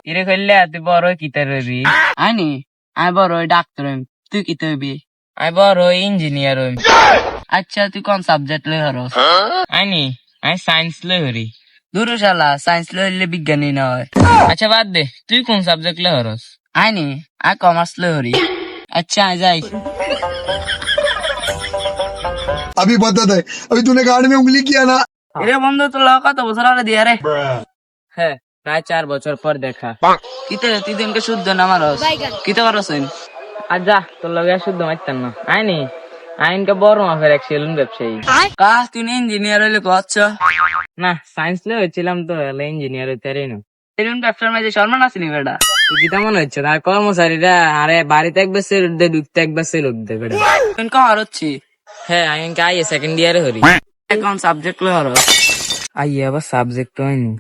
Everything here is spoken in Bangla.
কিরে কইলে তুই বড় কিতা রবি? আইনি আমি বড় ডাক্তার হইম, তুই কি হইবি? আমি বড় ইঞ্জিনিয়ার হইম। আচ্ছা তুই কোন সাবজেক্ট লই হরস? আইনি আমি সায়েন্স লই হরি। দূর শালা, সায়েন্স লইলে বিজ্ঞানী না হয়। আচ্ছা বাদ দে, তুই কোন সাবজেক্ট লই হরস? আইনি আমি কমার্স লই হরি। আচ্ছা আয় যাই। अभी बता दे, अभी तूने गाड़ी में उंगली किया ना। এরে বন্ধু তোর লগে কত বছর আগে দিয়া রে? হ্যাঁ, প্রায় 4 বছর পর দেখা। কিতে তুই দিনকে শুদ্ধ না মারস? কিতে করস? আর যা, তোর লগে আর শুদ্ধ মারতাম না। আইনি আইনকে বড় মাপের এক সেলুন ব্যবসায়ী। কা তুই ইঞ্জিনিয়ার হইলে কচ্ছ? না, সায়েন্স লই হয়েছিলাম তো, ইঞ্জিনিয়ার হইতে পারি না। সেলুন ব্যবসার মাঝে সম্মান আসেনি বেটা। তুই কিতা মনে হচ্ছে তার কর্মচারীরা আরে বাড়িতে একবার সেলুট দে, ঢুকতে একবার সেলুট দে বেটা। তুই কর হচ্ছি? হ্যাঁ, আমি আইয়ে সেকেন্ড ইয়ারে হরি। কোন সাবজেক্ট লই হরস? আইয়ে আবার সাবজেক্ট হয়নি।